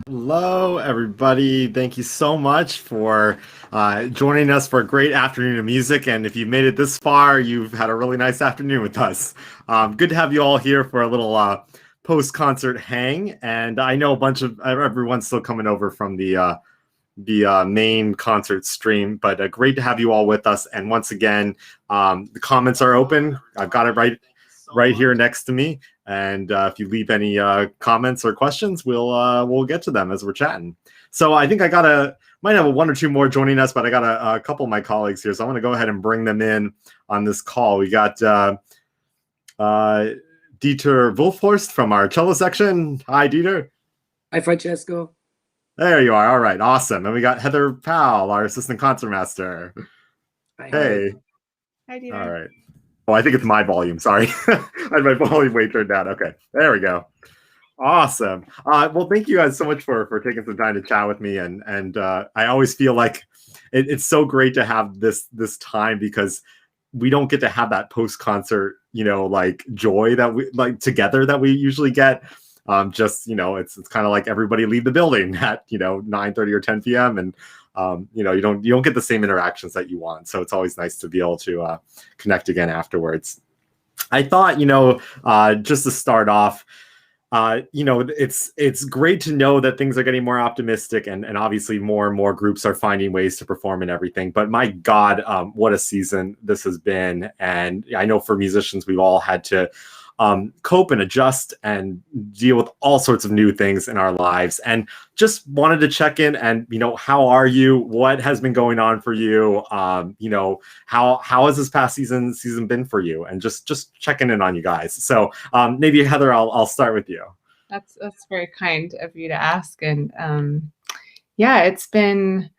Hello, everybody. Thank you so much for joining us for a great afternoon of music. And if you've made it this far, you've had a really nice afternoon with us. Good to have you all here for a little post-concert hang. And I know a bunch of everyone's still coming over from the main concert stream, but great to have you all with us. And once again, the comments are open. I've got it right here next to me. And if you leave any comments or questions, we'll get to them as we're chatting. So I think might have one or two more joining us, but I got a couple of my colleagues here, so I'm going to go ahead and bring them in on this call. We got Dieter Wolfhorst from our cello section. Hi, Dieter. Hi, Francesco. There you are. All right, awesome. And we got Heather Powell, our assistant concertmaster. Hi. Hey. Hi, Dieter. All right. Oh, I think it's my volume. Sorry. I had my volume way turned down. Okay, there we go. Awesome. Well, thank you guys so much for taking some time to chat with me. And I always feel like it's so great to have this time because we don't get to have that post concert, like joy that we like together that we usually get. It's kind of like everybody leave the building at 9:30 or 10 p.m. and you don't get the same interactions that you want. So it's always nice to be able to connect again afterwards. I thought, just to start off, it's great to know that things are getting more optimistic and obviously more and more groups are finding ways to perform and everything. But my God, what a season this has been. And I know for musicians, we've all had to cope and adjust and deal with all sorts of new things in our lives. And just wanted to check in and, how are you? What has been going on for you? How has this past season been for you? And just checking in on you guys. So maybe Heather, I'll start with you. That's very kind of you to ask. And yeah, it's been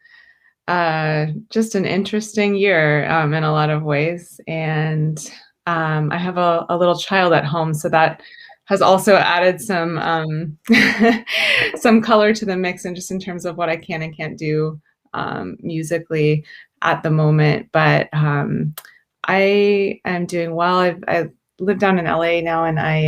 just an interesting year in a lot of ways. And I have a little child at home, so that has also added some some color to the mix, and just in terms of what I can and can't do musically at the moment. But I am doing well. I live down in LA now, and I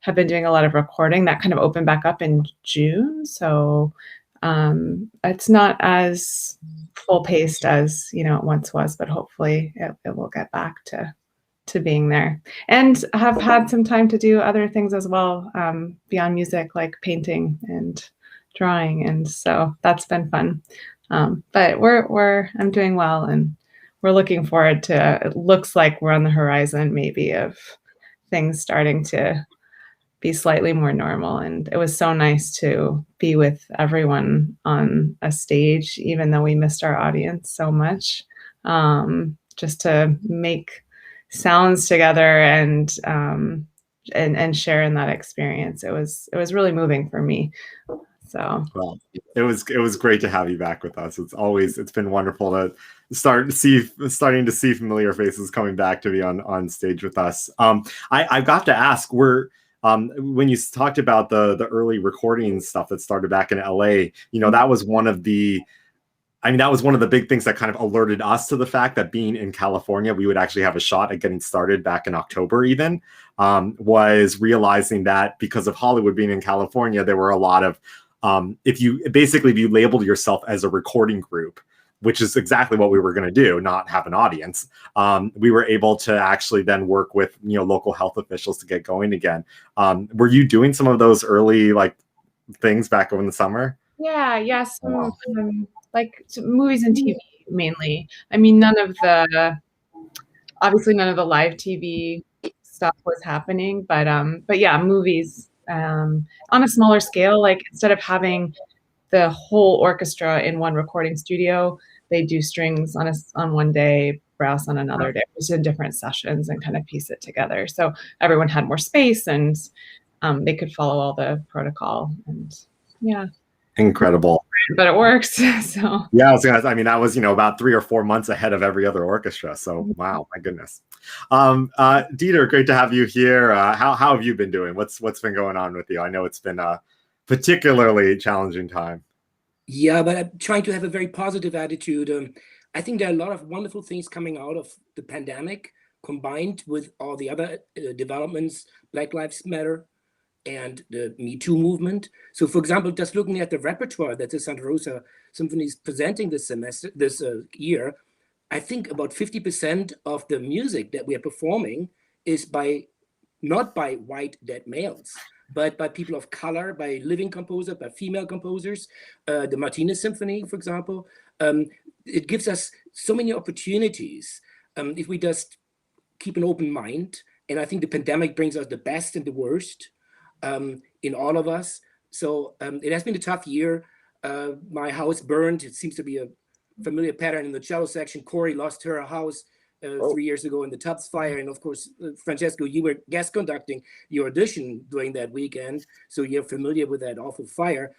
have been doing a lot of recording. That kind of opened back up in June, so it's not as full paced as it once was, but hopefully it will get back to being there. And have had some time to do other things as well beyond music, like painting and drawing, and so that's been fun. But I'm doing well, and we're looking forward to, it looks like we're on the horizon maybe of things starting to be slightly more normal. And it was so nice to be with everyone on a stage, even though we missed our audience so much, just to make sounds together and share in that experience. It was really moving for me. So well, it was great to have you back with us. It's been wonderful to starting to see familiar faces coming back to be on stage with us. I've got to ask, when you talked about the early recording stuff that started back in LA, that was one of the big things that kind of alerted us to the fact that being in California, we would actually have a shot at getting started back in October even, was realizing that because of Hollywood being in California, there were a lot of, if you labeled yourself as a recording group, which is exactly what we were going to do, not have an audience, we were able to actually then work with, local health officials to get going again. Were you doing some of those early things back in the summer? Yeah. Like movies and TV mainly. I mean, obviously none of the live TV stuff was happening, but yeah, movies on a smaller scale. Like instead of having the whole orchestra in one recording studio, they do strings on one day, brass on another day, just in different sessions, and kind of piece it together. So everyone had more space, and they could follow all the protocol. And yeah. Incredible. But it works. So yeah, that was about 3 or 4 months ahead of every other orchestra. So wow, my goodness. Dieter, great to have you here. How have you been doing? What's been going on with you? I know it's been a particularly challenging time. Yeah, but I'm trying to have a very positive attitude. I think there are a lot of wonderful things coming out of the pandemic, combined with all the other developments, Black Lives Matter. and the Me Too movement. So, for example, just looking at the repertoire that the Santa Rosa Symphony is presenting this year, I think about 50% of the music that we are performing is not by white dead males, but by people of color, by living composers, by female composers. The Martinez Symphony, for example, it gives us so many opportunities if we just keep an open mind. And I think the pandemic brings us the best and the worst in all of us. So it has been a tough year. My house burned. It seems to be a familiar pattern in the cello section. Corey lost her house 3 years ago in the Tubbs fire. And of course, Francesco, you were guest conducting your audition during that weekend. So you're familiar with that awful fire.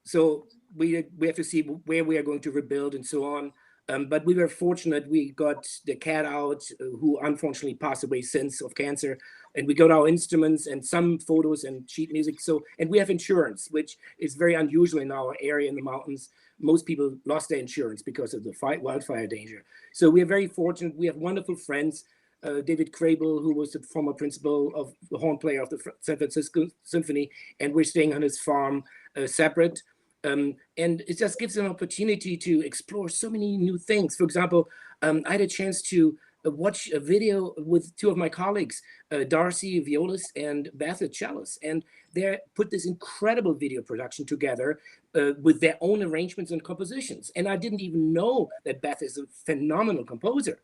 So we have to see where we are going to rebuild and so on. But we were fortunate. We got the cat out, who unfortunately passed away since of cancer. And we got our instruments and some photos and sheet music. So, and we have insurance, which is very unusual in our area in the mountains. Most people lost their insurance because of the wildfire danger. So we are very fortunate. We have wonderful friends. David Crable, who was the former principal of the horn player of the San Francisco Symphony, and we're staying on his farm separate. And it just gives an opportunity to explore so many new things. For example, I had a chance to watch a video with two of my colleagues, Darcy Violas and Beth Cellist, and they put this incredible video production together with their own arrangements and compositions. And I didn't even know that Beth is a phenomenal composer.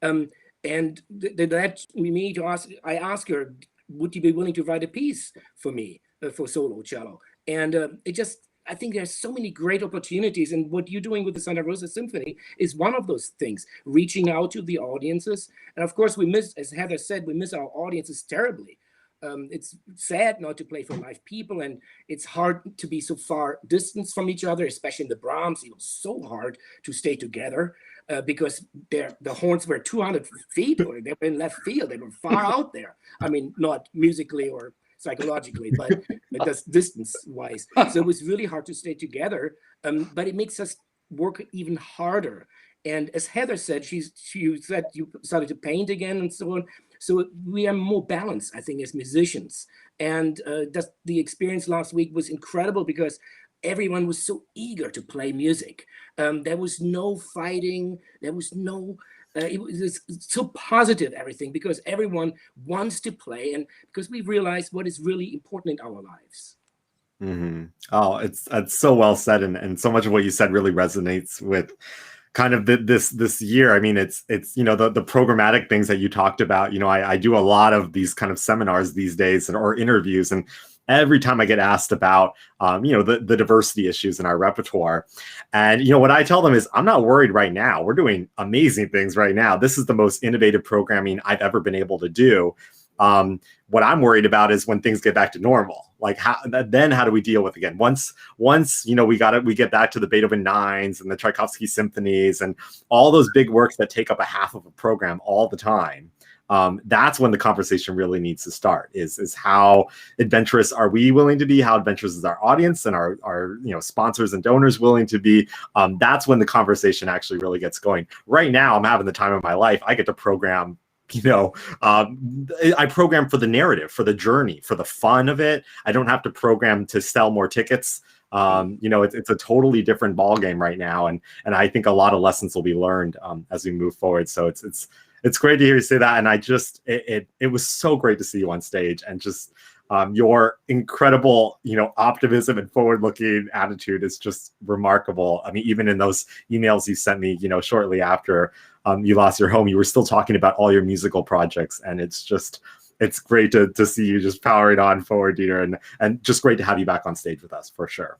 And that led me to I asked her, would you be willing to write a piece for me for solo cello? And I think there's so many great opportunities, and what you're doing with the Santa Rosa Symphony is one of those things, reaching out to the audiences. And of course, we miss, as Heather said, we miss our audiences terribly. It's sad not to play for live people, and it's hard to be so far distanced from each other, especially in the Brahms. It was so hard to stay together because the horns were 200 feet, or they were in left field. They were far out there. I mean, not musically or psychologically, but just distance-wise. So it was really hard to stay together, but it makes us work even harder. And as Heather said, she said you started to paint again and so on. So we are more balanced, I think, as musicians. And just the experience last week was incredible because everyone was so eager to play music. There was no fighting. There was no it was so positive, everything, because everyone wants to play, and because we realize what is really important in our lives. Mm-hmm. Oh, it's so well said, and so much of what you said really resonates with kind of this year. I mean, it's the programmatic things that you talked about. I do a lot of these kind of seminars these days or interviews, and every time I get asked about, the diversity issues in our repertoire. And, what I tell them is, I'm not worried right now. We're doing amazing things right now. This is the most innovative programming I've ever been able to do. What I'm worried about is when things get back to normal, like how do we deal with again? Once we get back to the Beethoven nines and the Tchaikovsky symphonies and all those big works that take up a half of a program all the time. That's when the conversation really needs to start, is how adventurous are we willing to be? How adventurous is our audience and our sponsors and donors willing to be? That's when the conversation actually really gets going. Right now, I'm having the time of my life. I get to program, I program for the narrative, for the journey, for the fun of it. I don't have to program to sell more tickets. It's a totally different ballgame right now. And I think a lot of lessons will be learned as we move forward. So it's great to hear you say that. And it was so great to see you on stage, and just your incredible, optimism and forward-looking attitude is just remarkable. I mean, even in those emails you sent me, shortly after you lost your home, you were still talking about all your musical projects. And it's great to see you just powering on forward, Dieter, and just great to have you back on stage with us for sure.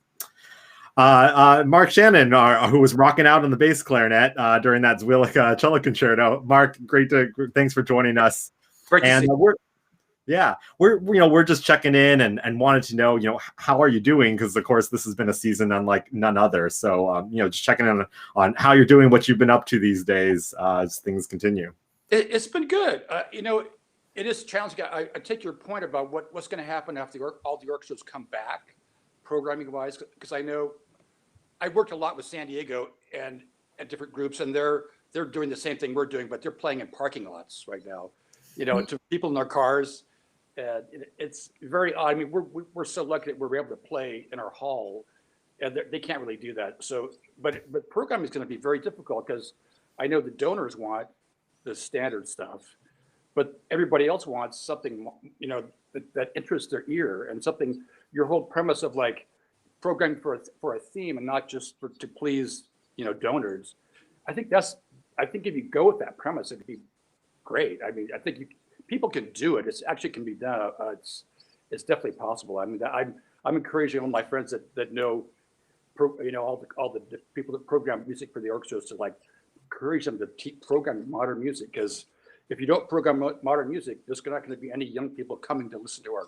Mark Shannon, who was rocking out on the bass clarinet during that Zwilich cello concerto. Mark, thanks for joining us. Great to see you. We're just checking in and wanted to know, how are you doing? Because of course this has been a season unlike none other. So just checking in on how you're doing, what you've been up to these days as things continue. It's been good. It is challenging. I take your point about what's going to happen after all the orchestras come back, programming wise, because I know I worked a lot with San Diego and at different groups, and they're doing the same thing we're doing, but they're playing in parking lots right now, to people in their cars. And it's very odd. I mean, we're so lucky that we're able to play in our hall, and they can't really do that. So, but programming is going to be very difficult because I know the donors want the standard stuff, but everybody else wants something, you know, that interests their ear and something. Your whole premise of like programming for a theme and not just to please, you know, donors. I think if you go with that premise, it'd be great. I mean, I think people can do it. It's actually can be done. It's definitely possible. I mean, I'm encouraging all my friends that know, you know, all the people that program music for the orchestras to like encourage them to program modern music, because if you don't program modern music, there's not going to be any young people coming to listen to our,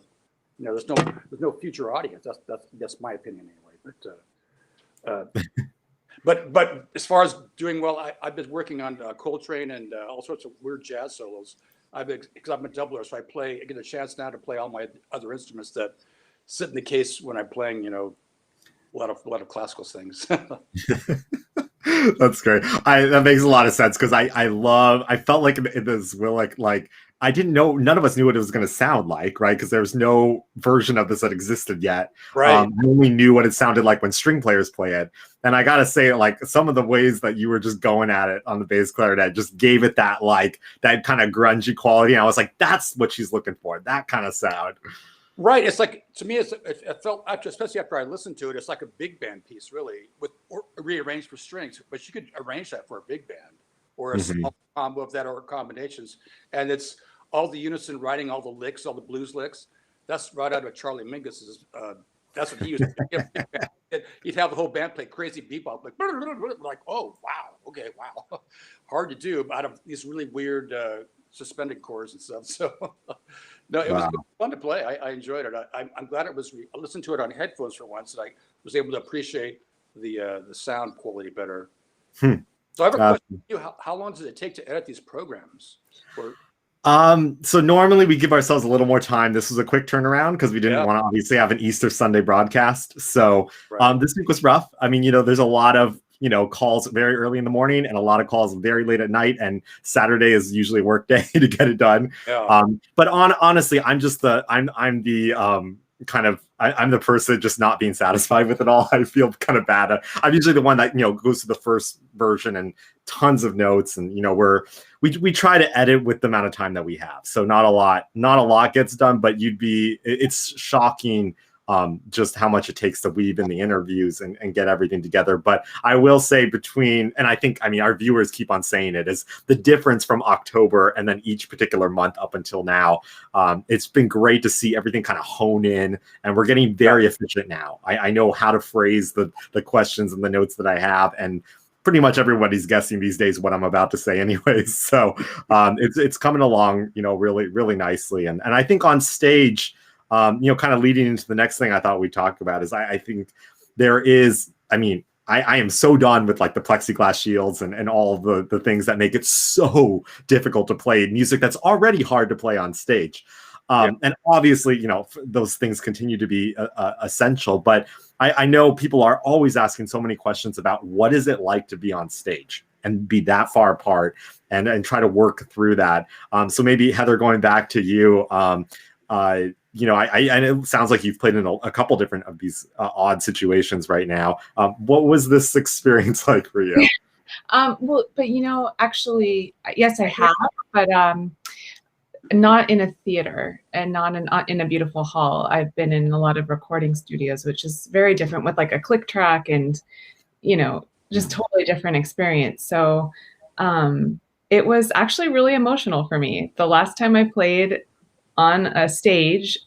you know, there's no future audience. That's my opinion anyway. But as far as doing well, I've been working on Coltrane and all sorts of weird jazz solos. Because I'm a doubler, so I get a chance now to play all my other instruments that sit in the case when I'm playing, you know, a lot of classical things. That's great. That makes a lot of sense because I felt like in this will like I didn't know, none of us knew what it was going to sound like, right? Because there was no version of this that existed yet. Right. We only knew what it sounded like when string players play it. And I gotta say, like some of the ways that you were just going at it on the bass clarinet just gave it that kind of grungy quality. And I was like, that's what she's looking for, that kind of sound. Right. It's like, to me, it felt, especially after I listened to it, it's like a big band piece, really, rearranged for strings. But you could arrange that for a big band or a small combo of that or combinations. And it's all the unison writing, all the licks, all the blues licks. That's right out of Charlie Mingus's. That's what he used to do. He'd have the whole band play crazy bebop, like, oh, wow, okay, wow. Hard to do out of these really weird suspended chords and stuff. So, no, it was fun to play. I enjoyed it. I'm glad I listened to it on headphones for once, and I was able to appreciate the sound quality better. So I have a question for you. How long does it take to edit these programs? So normally we give ourselves a little more time. This was a quick turnaround because we didn't want to obviously have an Easter Sunday broadcast. So this week was rough. I mean, you know, there's a lot of, you know, calls very early in the morning and a lot of calls very late at night. And Saturday is usually a work day to get it done. Yeah. But honestly, I'm the person just not being satisfied with it all. I feel kind of bad. I'm usually the one that, you know, goes to the first version and tons of notes. And, you know, we try to edit with the amount of time that we have. So not a lot gets done, but it's shocking just how much it takes to weave in the interviews and get everything together. But I will say our viewers keep on saying it, is the difference from October and then each particular month up until now. It's been great to see everything kind of hone in, and we're getting very efficient now. I know how to phrase the questions and the notes that I have, and pretty much everybody's guessing these days what I'm about to say anyways. So it's coming along, you know, really, really nicely. And I think on stage, you know, kind of leading into the next thing I thought we'd talk about is I think there is, I mean, I am so done with like the plexiglass shields and all the things that make it so difficult to play music that's already hard to play on stage. And obviously, you know, those things continue to be essential, but I know people are always asking so many questions about what is it like to be on stage and be that far apart and try to work through that. So maybe Heather, going back to you, you know, I it sounds like you've played in a couple different of these odd situations right now. What was this experience like for you? Well, but you know, actually, yes, I have, but not in a theater and not in a beautiful hall. I've been in a lot of recording studios, which is very different with like a click track and, you know, just totally different experience. So it was actually really emotional for me. The last time I played on a stage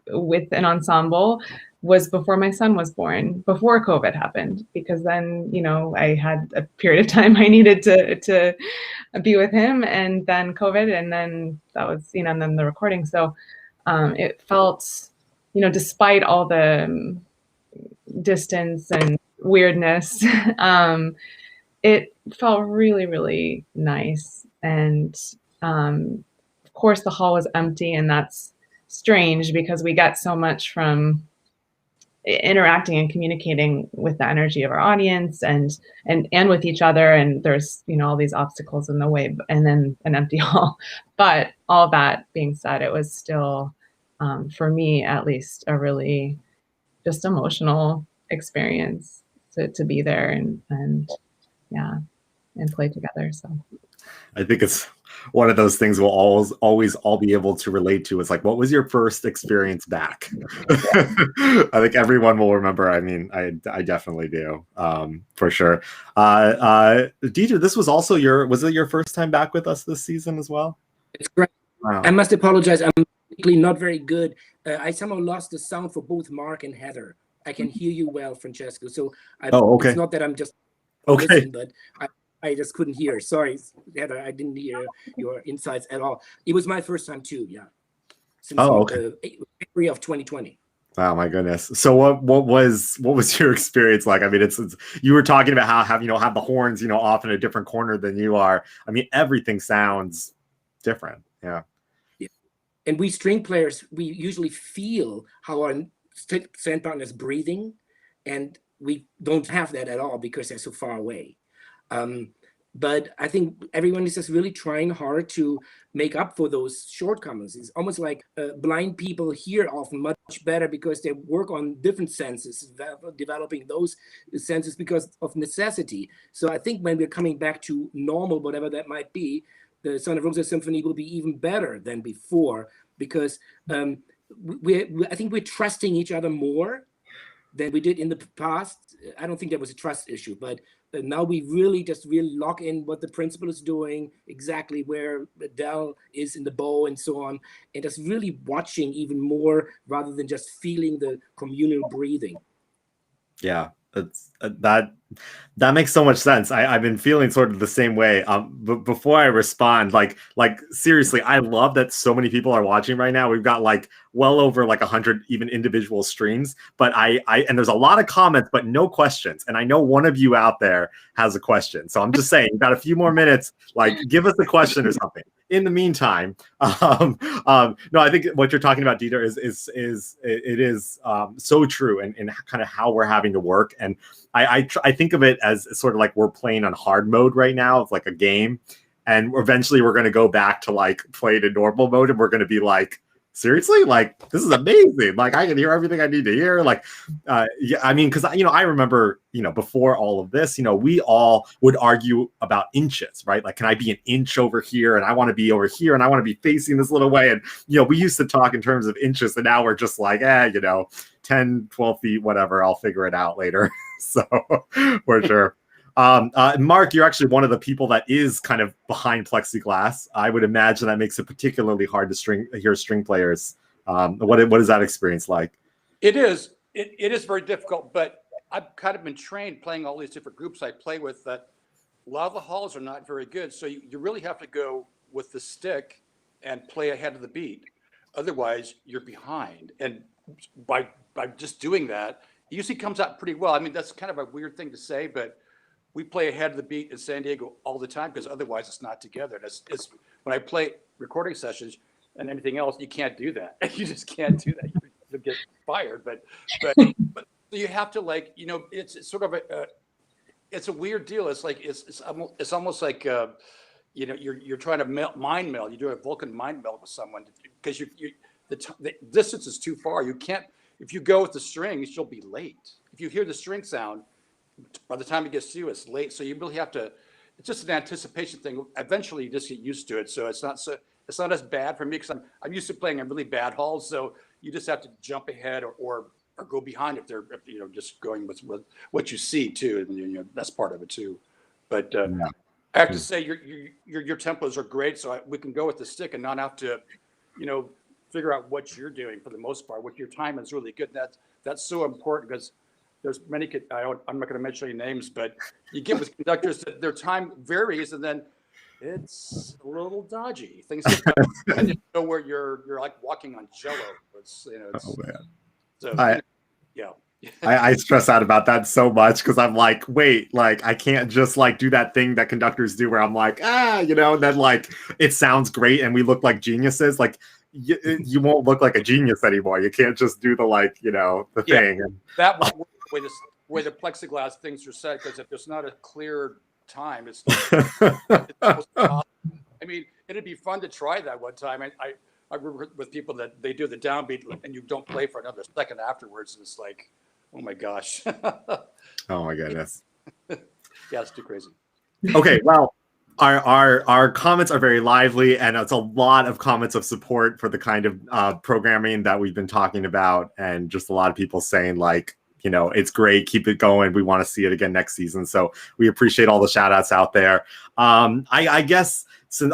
with an ensemble was before my son was born, before COVID happened, because then, you know, I had a period of time I needed to be with him, and then COVID, and then that was, you know, and then the recording. So it felt, you know, despite all the distance and weirdness, it felt really, really nice. And of course the hall was empty, and that's strange because we got so much from interacting and communicating with the energy of our audience and with each other. And there's, all these obstacles in the way, and then an empty hall. But all that being said, it was still, for me at least, a really just emotional experience to be there and play together. So I think it's one of those things we'll always all be able to relate to. It's like, what was your first experience back? I think everyone will remember. I mean, I definitely do, for sure. Dieter, this was also was it your first time back with us this season as well? It's correct. Wow. I must apologize. I'm not very good. I somehow lost the sound for both Mark and Heather. I can hear you well, Francesco. So okay. It's not that I'm just okay, listening, but I just couldn't hear. Sorry, Heather, I didn't hear your insights at all. It was my first time too, yeah. Since February of 2020. Wow, my goodness. So what was your experience like? I mean, it's you were talking about how have the horns, off in a different corner than you are. I mean, everything sounds different. Yeah. And we string players, we usually feel how our string partner is breathing, and we don't have that at all because they're so far away. But I think everyone is just really trying hard to make up for those shortcomings. It's almost like blind people hear often much better because they work on different senses, developing those senses because of necessity. So I think when we're coming back to normal, whatever that might be, the Son of Roses Symphony will be even better than before because I think we're trusting each other more than we did in the past. I don't think there was a trust issue, but now we really lock in what the principal is doing, exactly where Adele is in the bow and so on, and just really watching even more rather than just feeling the communal breathing. Yeah, it's that makes so much sense. I've been feeling sort of the same way. But before I respond, like seriously, I love that so many people are watching right now. We've got well over 100 even individual streams, but and there's a lot of comments, but no questions. And I know one of you out there has a question. So I'm just saying, you've got a few more minutes, give us a question or something. In the meantime, no, I think what you're talking about, Dieter, is so true and kind of how we're having to work. And I think of it as sort of like we're playing on hard mode right now. It's like a game, and eventually we're going to go back to play it in normal mode, and we're going to be seriously, this is amazing. I can hear everything I need to hear. Yeah, I mean, because I remember, before all of this, we all would argue about inches, right? Can I be an inch over here, and I want to be over here, and I want to be facing this little way, and we used to talk in terms of inches, and now we're just 10, 12 feet, whatever. I'll figure it out later. So for sure. Mark, you're actually one of the people that is kind of behind plexiglass. I would imagine that makes it particularly hard to hear string players. What is that experience like? It is. It is very difficult, but I've kind of been trained playing all these different groups I play with that a lot of the halls are not very good. So you really have to go with the stick and play ahead of the beat. Otherwise, you're behind. And by just doing that, it usually comes out pretty well. I mean, that's kind of a weird thing to say, but we play ahead of the beat in San Diego all the time because otherwise it's not together. And it's when I play recording sessions and anything else, you can't do that. You just can't do that. You'll get fired. But you have to it's sort of it's a weird deal. It's it's almost like you're trying to mind meld. You do a Vulcan mind meld with someone because the distance is too far. You can't. If you go with the strings, you'll be late. If you hear the string sound, by the time it gets to you, it's late. So you really have to. It's just an anticipation thing. Eventually, you just get used to it. So it's not as bad for me because I'm used to playing in really bad halls. So you just have to jump ahead or go behind if they're just going with what you see too, and that's part of it too. But I have to say your tempos are great, so we can go with the stick and not have to, figure out what you're doing for the most part. What your time is really good. That's so important because there's many. I'm not going to mention any names, but you get with conductors that their time varies, and then it's a little dodgy. Things and you know where you're like walking on jello. Oh man. So yeah. I stress out about that so much because I'm wait, I can't just do that thing that conductors do where I'm and then it sounds great and we look like geniuses. you won't look like a genius anymore. You can't just do the the thing. And that way the plexiglass things are set, because if there's not a clear time, it's I mean, it'd be fun to try that one time. I remember with people that they do the downbeat and you don't play for another second afterwards. And it's like, oh my gosh. Oh my goodness. Yeah, it's too crazy. Okay, well, our comments are very lively, and it's a lot of comments of support for the kind of programming that we've been talking about, and just a lot of people saying it's great, keep it going, we want to see it again next season. So we appreciate all the shout outs out there. I guess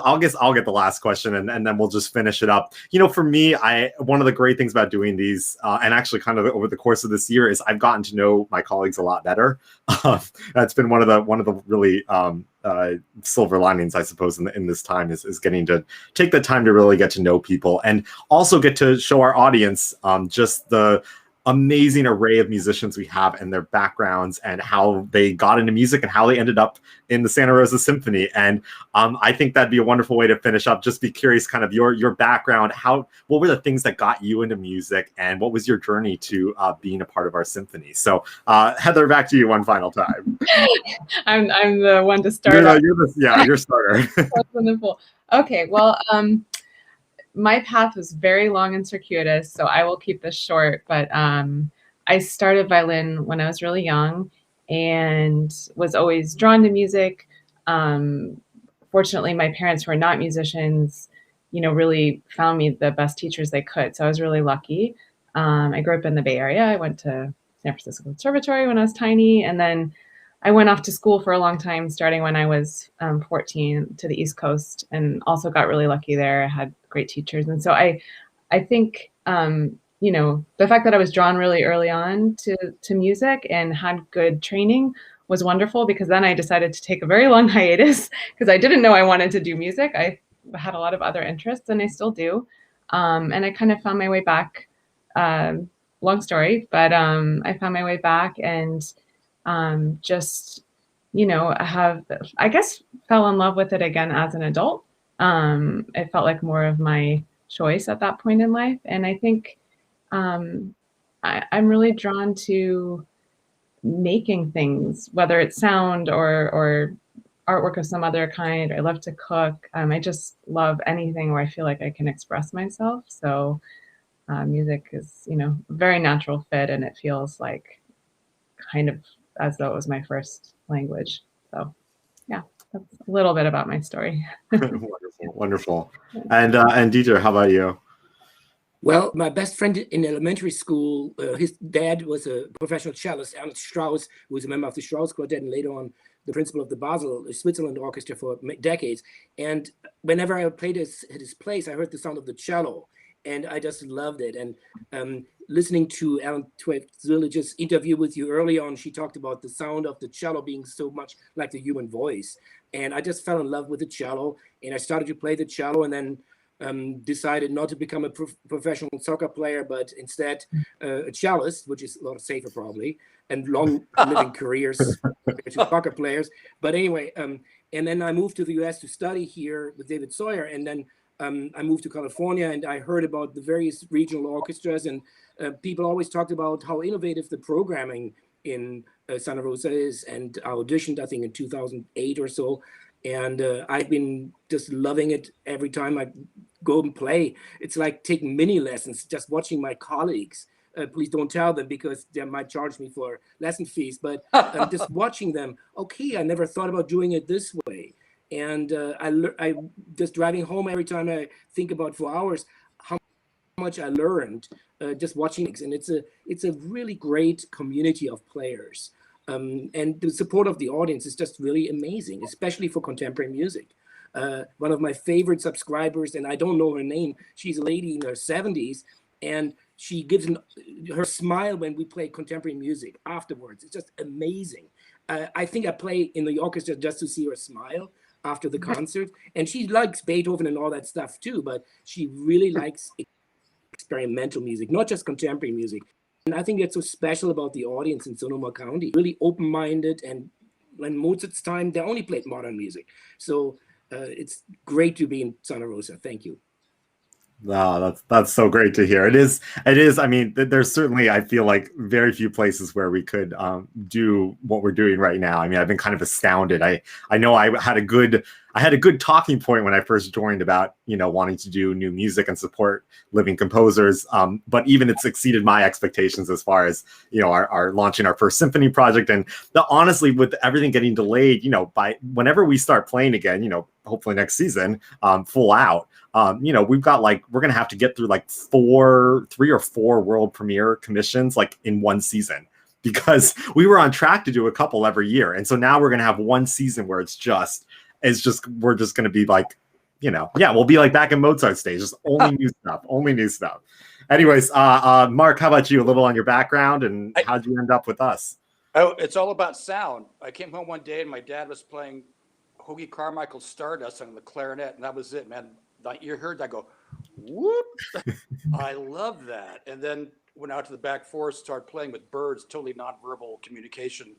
I'll get the last question, and then we'll just finish it up. For me, one of the great things about doing these, and actually kind of over the course of this year, is I've gotten to know my colleagues a lot better. That's been one of the really silver linings, I suppose, in this time is getting to take the time to really get to know people, and also get to show our audience just the amazing array of musicians we have and their backgrounds and how they got into music and how they ended up in the Santa Rosa Symphony. And I think that'd be a wonderful way to finish up. Just be curious, kind of your background, what were the things that got you into music, and what was your journey to being a part of our symphony? So Heather, back to you one final time. I'm the one to start. You're starter. That's wonderful. Okay, well, my path was very long and circuitous, so I will keep this short. But I started violin when I was really young and was always drawn to music. Fortunately, my parents were not musicians, really found me the best teachers they could. So I was really lucky. I grew up in the Bay Area. I went to San Francisco Conservatory when I was tiny. And then I went off to school for a long time, starting when I was 14, to the East Coast, and also got really lucky there. I had great teachers. And so I think, the fact that I was drawn really early on to music and had good training was wonderful, because then I decided to take a very long hiatus because I didn't know I wanted to do music. I had a lot of other interests, and I still do. And I kind of found my way back. Long story, but I found my way back and just, I guess fell in love with it again as an adult. It felt like more of my choice at that point in life. And I think I'm really drawn to making things, whether it's sound or artwork of some other kind. I love to cook. I just love anything where I feel like I can express myself. So music is, a very natural fit, and it feels like kind of as though it was my first language. So yeah, that's a little bit about my story. Wonderful. And Dieter, how about you? Well, my best friend in elementary school, his dad was a professional cellist, Ernst Strauss, who was a member of the Strauss Quartet and later on the principal of the Basel, Switzerland Orchestra for decades. And whenever I played at his place, I heard the sound of the cello, and I just loved it. And listening to Ellen Twitz-Zilich's interview with you early on, she talked about the sound of the cello being so much like the human voice. And I just fell in love with the cello, and I started to play the cello, and then decided not to become a professional soccer player, but instead a cellist, which is a lot safer probably, and long living careers to soccer players. But anyway, and then I moved to the US to study here with David Sawyer, and then I moved to California, and I heard about the various regional orchestras, and people always talked about how innovative the programming in Santa Rosa is, and I auditioned, I think, in 2008 or so. And I've been just loving it every time I go and play. It's like taking mini lessons, just watching my colleagues. Please don't tell them, because they might charge me for lesson fees. But just watching them, okay, I never thought about doing it this way. And I just driving home every time I think about for hours how much I learned just watching. And it's a really great community of players. And the support of the audience is just really amazing, especially for contemporary music. One of my favorite subscribers, and I don't know her name, she's a lady in her 70s, and she gives her smile when we play contemporary music afterwards. It's just amazing. I think I play in the orchestra just to see her smile after the concert. And she likes Beethoven and all that stuff too, but she really likes experimental music, not just contemporary music. And I think that's so special about the audience in Sonoma County, really open-minded. And when Mozart's time, they only played modern music. So it's great to be in Santa Rosa. Thank you. No, that's so great to hear. It is. I mean, there's certainly, I feel like, very few places where we could do what we're doing right now. I mean, I've been kind of astounded. I know I had a good talking point when I first joined about, wanting to do new music and support living composers. But even it's exceeded my expectations as far as, our launching our first symphony project. And honestly, with everything getting delayed, by whenever we start playing again, hopefully next season, full out. We've got we're gonna have to get through 3 or 4 world premiere commissions in one season, because we were on track to do a couple every year, and so now we're gonna have one season where we're just gonna be we'll be back in Mozart stage, just only new stuff. Anyways, Mark, how about you? A little on your background and how'd you end up with us? Oh, it's all about sound. I came home one day and my dad was playing Hoagie Carmichael's Stardust on the clarinet, and that was it, man. You heard that go, whoop. I love that. And then went out to the back forest, started playing with birds, totally nonverbal communication.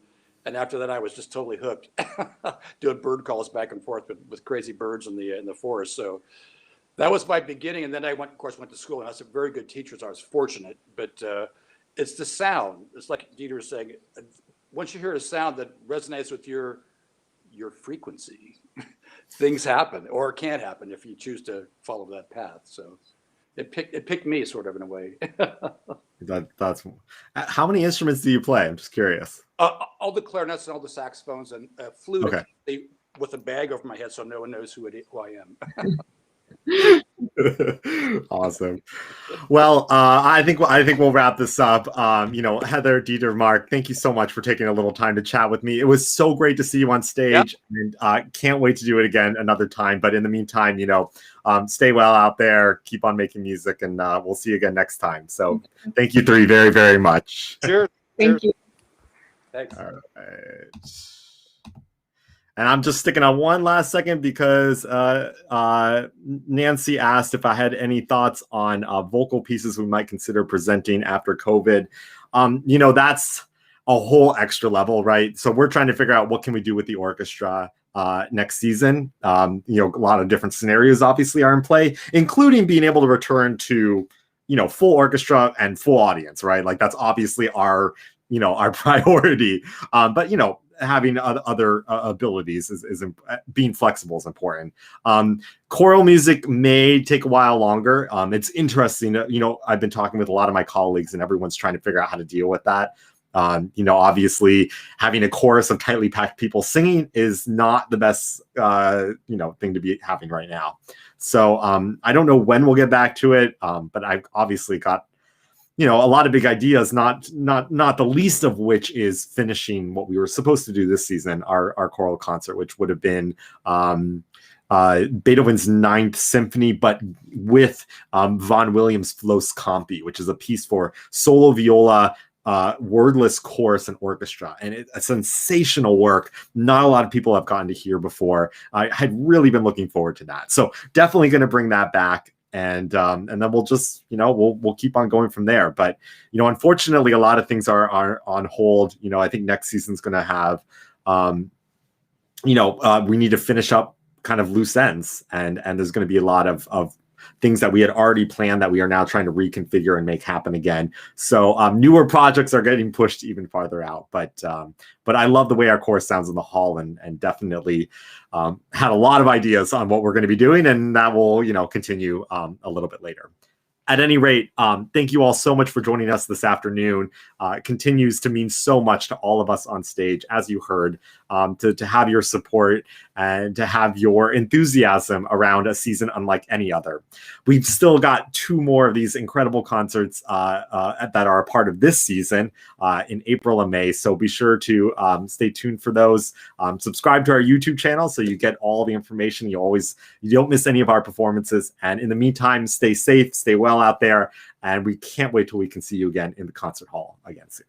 And after that, I was just totally hooked, doing bird calls back and forth with crazy birds in the forest. So that was my beginning. And then I went to school, and I was a very good teacher, so I was fortunate. But it's the sound. It's like Dieter was saying, once you hear a sound that resonates with your frequency, things happen, or can't happen if you choose to follow that path. So it picked me sort of in a way. That's how many instruments do you play? I'm just curious. All the clarinets and all the saxophones and flute. Okay. With a bag over my head, so no one knows who I am. Awesome. Well, I think we'll wrap this up. Heather, Dieter, Mark, thank you so much for taking a little time to chat with me. It was so great to see you on stage, and can't wait to do it again another time. But in the meantime, stay well out there, keep on making music, and we'll see you again next time. So thank you three very, very much. Cheers. Thank you. Thanks. All right. And I'm just sticking on one last second because Nancy asked if I had any thoughts on vocal pieces we might consider presenting after COVID. That's a whole extra level, right? So we're trying to figure out what can we do with the orchestra next season. A lot of different scenarios obviously are in play, including being able to return to, full orchestra and full audience, right? That's obviously our priority. But having other abilities is being flexible is important. Choral music may take a while longer. It's interesting. I've been talking with a lot of my colleagues, and everyone's trying to figure out how to deal with that. Obviously having a chorus of tightly packed people singing is not the best, thing to be having right now. So I don't know when we'll get back to it. But I've obviously got a lot of big ideas, not the least of which is finishing what we were supposed to do this season, our choral concert, which would have been Beethoven's Ninth Symphony, but with Vaughan Williams' Flos Campi, which is a piece for solo viola, wordless chorus and orchestra. And it's a sensational work. Not a lot of people have gotten to hear before. I had really been looking forward to that. So definitely going to bring that back. And then we'll just, we'll keep on going from there. But, unfortunately, a lot of things are on hold. I think next season's going to have, we need to finish up kind of loose ends. And there's going to be a lot of things that we had already planned that we are now trying to reconfigure and make happen again. So newer projects are getting pushed even farther out. But I love the way our course sounds in the hall, and definitely had a lot of ideas on what we're going to be doing, and that will continue a little bit later. At any rate, thank you all so much for joining us this afternoon. It continues to mean so much to all of us on stage, as you heard, to have your support and to have your enthusiasm around a season unlike any other. We've still got 2 more of these incredible concerts that are a part of this season in April and May. So be sure to stay tuned for those. Subscribe to our YouTube channel so you get all the information. You don't miss any of our performances. And in the meantime, stay safe, stay well out there. And we can't wait till we can see you again in the concert hall again soon.